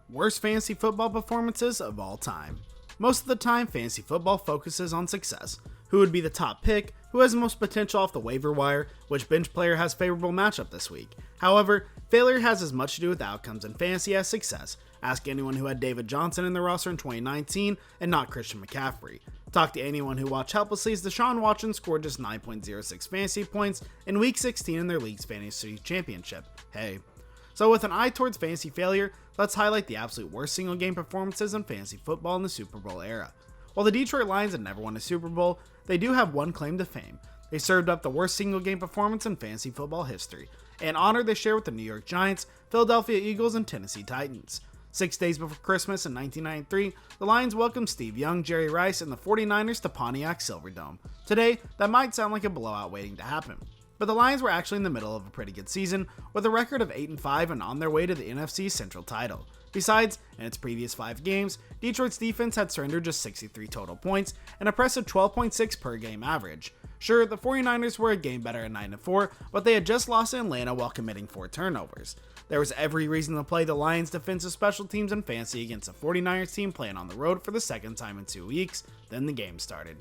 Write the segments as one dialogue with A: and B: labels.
A: Worst fantasy football performances of all time. Most of the time, fantasy football focuses on success. Who would be the top pick, who has the most potential off the waiver wire, which bench player has favorable matchup this week. However, failure has as much to do with outcomes in fantasy as success. Ask anyone who had David Johnson in their roster in 2019 and not Christian McCaffrey. Talk to anyone who watched helplessly as Deshaun Watson scored just 9.06 fantasy points in week 16 in their league's fantasy championship. Hey. So with an eye towards fantasy failure, let's highlight the absolute worst single game performances in fantasy football in the Super Bowl era. While the Detroit Lions had never won a Super Bowl, they do have one claim to fame. They served up the worst single game performance in fantasy football history, an honor they share with the New York Giants, Philadelphia Eagles, and Tennessee Titans. 6 days before Christmas in 1993, the Lions welcomed Steve Young, Jerry Rice, and the 49ers to Pontiac Silverdome. Today, that might sound like a blowout waiting to happen. But the Lions were actually in the middle of a pretty good season, with a record of 8-5 and on their way to the NFC Central title. Besides, in its previous 5 games, Detroit's defense had surrendered just 63 total points, an impressive 12.6 per game average. Sure, the 49ers were a game better at 9-4, but they had just lost to Atlanta while committing 4 turnovers. There was every reason to play the Lions' defensive special teams and fantasy against a 49ers team playing on the road for the second time in 2 weeks. Then the game started.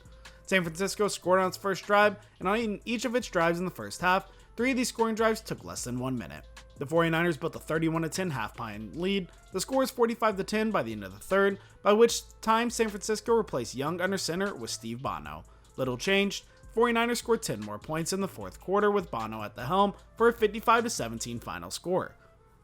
A: San Francisco scored on its first drive, and on each of its drives in the first half, 3 of these scoring drives took less than 1 minute. The 49ers built a 31-10 half-time lead. The score is 45-10 by the end of the third, by which time San Francisco replaced Young under center with Steve Bono. Little changed. 49ers scored 10 more points in the fourth quarter with Bono at the helm for a 55-17 final score.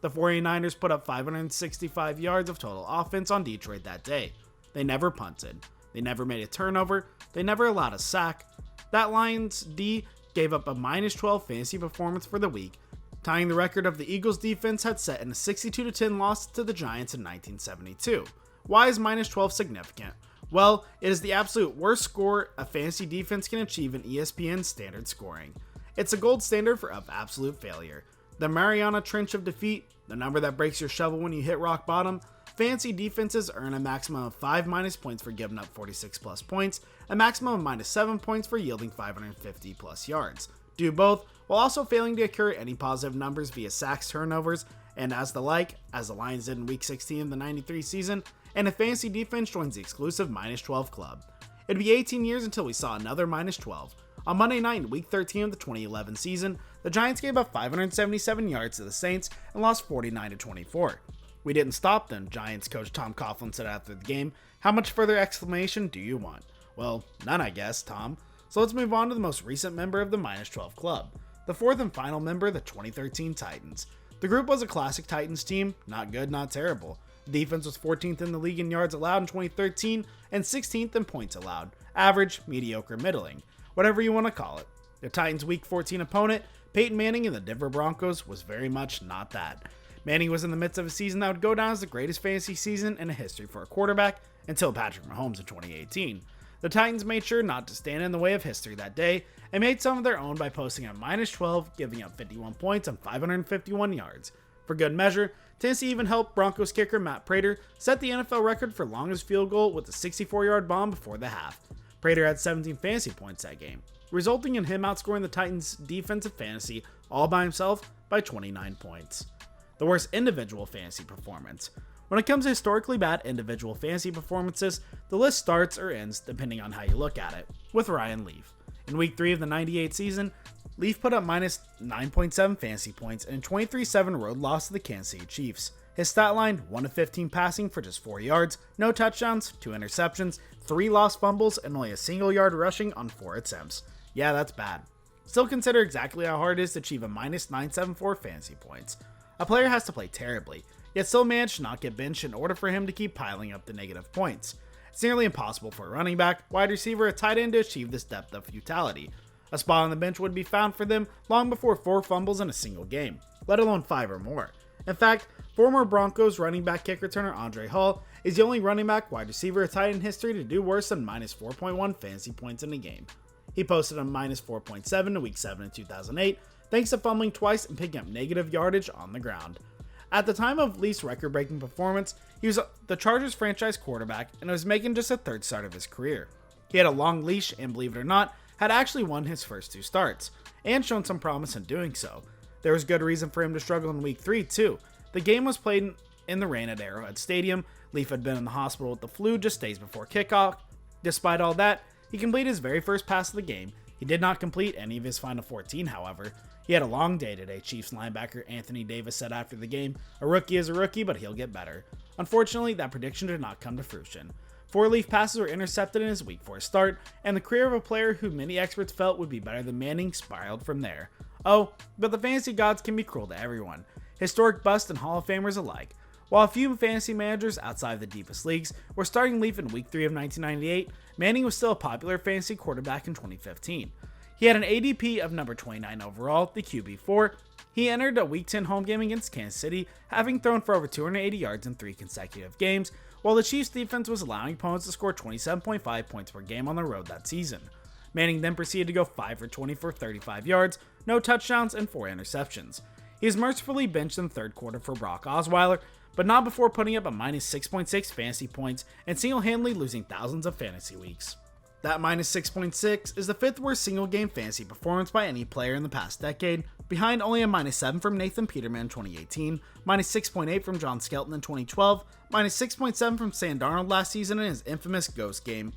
A: The 49ers put up 565 yards of total offense on Detroit that day. They never punted. They never made a turnover. They never allowed a sack. That Lions D gave up a -12 fantasy performance for the week, tying the record of the Eagles defense had set in a 62-10 loss to the Giants in 1972. Why is -12 significant? Well, it is the absolute worst score a fantasy defense can achieve in ESPN standard scoring. It's a gold standard for absolute failure. The Mariana Trench of defeat, the number that breaks your shovel when you hit rock bottom. Fantasy defenses earn a maximum of 5 minus points for giving up 46 plus points, a maximum of -7 points for yielding 550 plus yards. Do both, while also failing to accrue any positive numbers via sacks, turnovers, and as the Lions did in week 16 of the 93 season, and a fantasy defense joins the exclusive -12 club. It'd be 18 years until we saw another -12. On Monday night in week 13 of the 2011 season, the Giants gave up 577 yards to the Saints and lost 49-24. We didn't stop them, Giants coach Tom Coughlin said after the game. How much further exclamation do you want? Well, none I guess, Tom. So let's move on to the most recent member of the -12 club. The fourth and final member, the 2013 Titans. The group was a classic Titans team, not good, not terrible. The defense was 14th in the league in yards allowed in 2013 and 16th in points allowed. Average, mediocre, middling. Whatever you want to call it. The Titans' week 14 opponent, Peyton Manning and the Denver Broncos, was very much not that. Manning was in the midst of a season that would go down as the greatest fantasy season in history for a quarterback until Patrick Mahomes in 2018. The Titans made sure not to stand in the way of history that day and made some of their own by posting a -12, giving up 51 points on 551 yards. For good measure, Tennessee even helped Broncos kicker Matt Prater set the NFL record for longest field goal with a 64-yard bomb before the half. Prater had 17 fantasy points that game, resulting in him outscoring the Titans' defensive fantasy all by himself by 29 points. The worst individual fantasy performance. When it comes to historically bad individual fantasy performances, the list starts or ends, depending on how you look at it, with Ryan Leaf. In week 3 of the 98 season, Leaf put up -9.7 fantasy points and a 23-7 road loss to the Kansas City Chiefs. His stat line, 1 of 15 passing for just 4 yards, no touchdowns, 2 interceptions, 3 lost fumbles, and only a single yard rushing on 4 attempts. Yeah, that's bad. Still consider exactly how hard it is to achieve a -974 fantasy points. A player has to play terribly, yet still manage to not get benched in order for him to keep piling up the negative points. It's nearly impossible for a running back, wide receiver, or tight end to achieve this depth of futility. A spot on the bench would be found for them long before 4 fumbles in a single game, let alone 5 or more. In fact, former Broncos running back kick returner Andre Hall is the only running back, wide receiver, or tight end in history to do worse than -4.1 fantasy points in a game. He posted a -4.7 in week 7 in 2008, thanks to fumbling twice and picking up negative yardage on the ground. At the time of Leaf's record-breaking performance, he was the Chargers franchise quarterback and was making just a 3rd start of his career. He had a long leash and, believe it or not, had actually won his first 2 starts, and shown some promise in doing so. There was good reason for him to struggle in week 3 too. The game was played in the rain at Arrowhead Stadium. Leaf had been in the hospital with the flu just days before kickoff. Despite all that, he completed his very first pass of the game. He did not complete any of his final 14, however. He had a long day today, Chiefs linebacker Anthony Davis said after the game. A rookie is a rookie, but he'll get better. Unfortunately, that prediction did not come to fruition. 4 Leaf passes were intercepted in his week 4 start, and the career of a player who many experts felt would be better than Manning spiraled from there. Oh, but the fantasy gods can be cruel to everyone, historic busts and Hall of Famers alike. While a few fantasy managers outside of the deepest leagues were starting Leaf in week 3 of 1998, Manning was still a popular fantasy quarterback in 2015. He had an ADP of number 29 overall, the QB4. He entered a week 10 home game against Kansas City, having thrown for over 280 yards in 3 consecutive games, while the Chiefs defense was allowing opponents to score 27.5 points per game on the road that season. Manning then proceeded to go 5 for 20 for 35 yards, no touchdowns, and 4 interceptions. He was mercifully benched in the third quarter for Brock Osweiler, but not before putting up a minus 6.6 fantasy points and single-handedly losing thousands of fantasy weeks. That minus 6.6 is the 5th worst single-game fantasy performance by any player in the past decade, behind only a minus 7 from Nathan Peterman in 2018, minus 6.8 from John Skelton in 2012, minus 6.7 from Sam Darnold last season in his infamous Ghost game,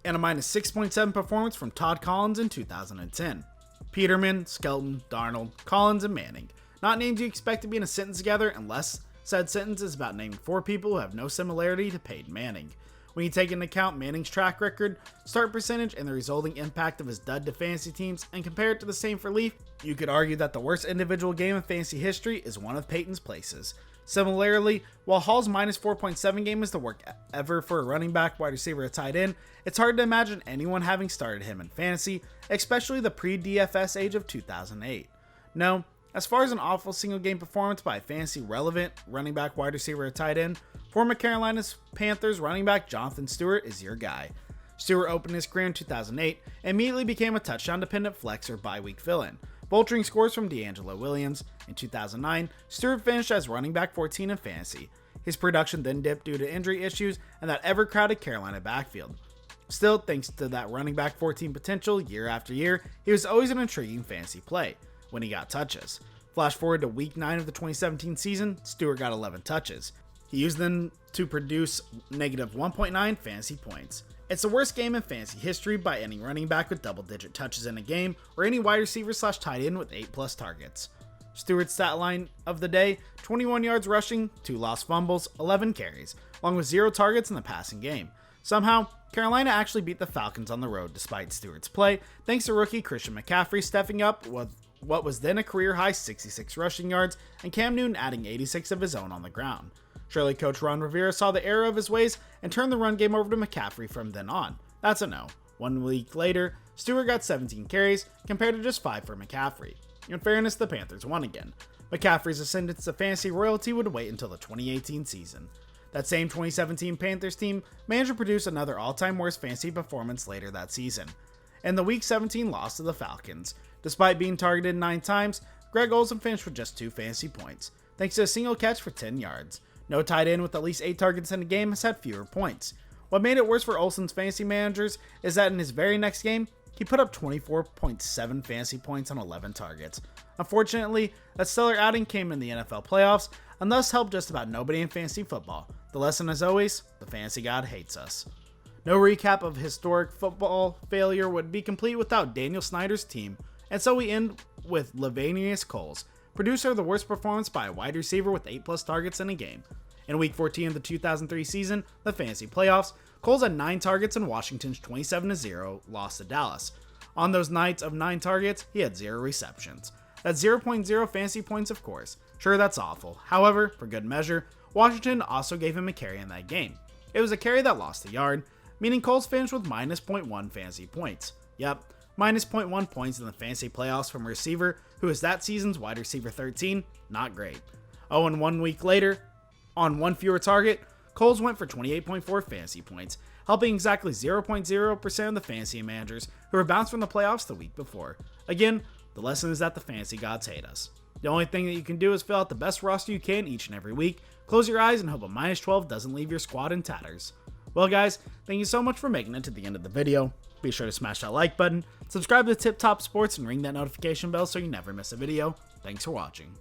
A: and a minus 6.7 performance from Todd Collins in 2010. Peterman, Skelton, Darnold, Collins, and Manning. Not names you expect to be in a sentence together unless said sentence is about naming 4 people who have no similarity to Peyton Manning. When you take into account Manning's track record, start percentage, and the resulting impact of his dud to fantasy teams and compare it to the same for Leaf, you could argue that the worst individual game in fantasy history is one of Peyton's places. Similarly, while Hall's minus 4.7 game is the worst ever for a running back, wide receiver, or tight end, it's hard to imagine anyone having started him in fantasy, especially the pre-DFS age of 2008. No, as far as an awful single game performance by a fantasy relevant running back, wide receiver, or tight end, former Carolina Panthers running back Jonathan Stewart is your guy. Stewart opened his career in 2008 and immediately became a touchdown dependent flex or bye week fill-in, vulturing scores from D'Angelo Williams. In 2009, Stewart finished as running back 14 in fantasy. His production then dipped due to injury issues and that ever crowded Carolina backfield. Still, thanks to that running back 14 potential year after year, he was always an intriguing fantasy play when he got touches. Flash forward to week 9 of the 2017 season, Stewart got 11 touches. He used them to produce negative 1.9 fantasy points. It's the worst game in fantasy history by any running back with double-digit touches in a game, or any wide receiver / tight end with 8+ targets. Stewart's stat line of the day: 21 yards rushing, 2 lost fumbles, 11 carries, along with 0 targets in the passing game. Somehow, Carolina actually beat the Falcons on the road despite Stewart's play, thanks to rookie Christian McCaffrey stepping up with what was then a career-high 66 rushing yards, and Cam Newton adding 86 of his own on the ground. Surely Coach Ron Rivera saw the error of his ways and turned the run game over to McCaffrey from then on. That's a no. 1 week later, Stewart got 17 carries compared to just 5 for McCaffrey. In fairness, the Panthers won again. McCaffrey's ascendance to fantasy royalty would wait until the 2018 season. That same 2017 Panthers team managed to produce another all-time worst fantasy performance later that season. In the Week 17 loss to the Falcons, despite being targeted 9 times, Greg Olsen finished with just 2 fantasy points, thanks to a single catch for 10 yards. No tight end with at least 8 targets in a game has had fewer points. What made it worse for Olsen's fantasy managers is that in his very next game, he put up 24.7 fantasy points on 11 targets. Unfortunately, that stellar outing came in the NFL playoffs, and thus helped just about nobody in fantasy football. The lesson, as always, the fantasy god hates us. No recap of historic football failure would be complete without Daniel Snyder's team, and so we end with Lavanius Coles, producer of the worst performance by a wide receiver with 8+ targets in a game. In Week 14 of the 2003 season, the fantasy playoffs, Coles had 9 targets in Washington's 27-0 loss to Dallas. On those nights of 9 targets, he had 0 receptions. That's 0.0 fantasy points, of course. Sure, that's awful. However, for good measure, Washington also gave him a carry in that game. It was a carry that lost a yard, meaning Coles finished with minus 0.1 fantasy points. Yep, minus 0.1 points in the fantasy playoffs from a receiver who is that season's wide receiver 13. Not great. Oh, and 1 week later, on 1 fewer target, Coles went for 28.4 fantasy points, helping exactly 0.0% of the fantasy managers who were bounced from the playoffs the week before. Again, the lesson is that the fantasy gods hate us. The only thing that you can do is fill out the best roster you can each and every week, close your eyes and hope a minus 12 doesn't leave your squad in tatters. Well guys, thank you so much for making it to the end of the video. Be sure to smash that like button, subscribe to Tip Top Sports, and ring that notification bell so you never miss a video. Thanks for watching.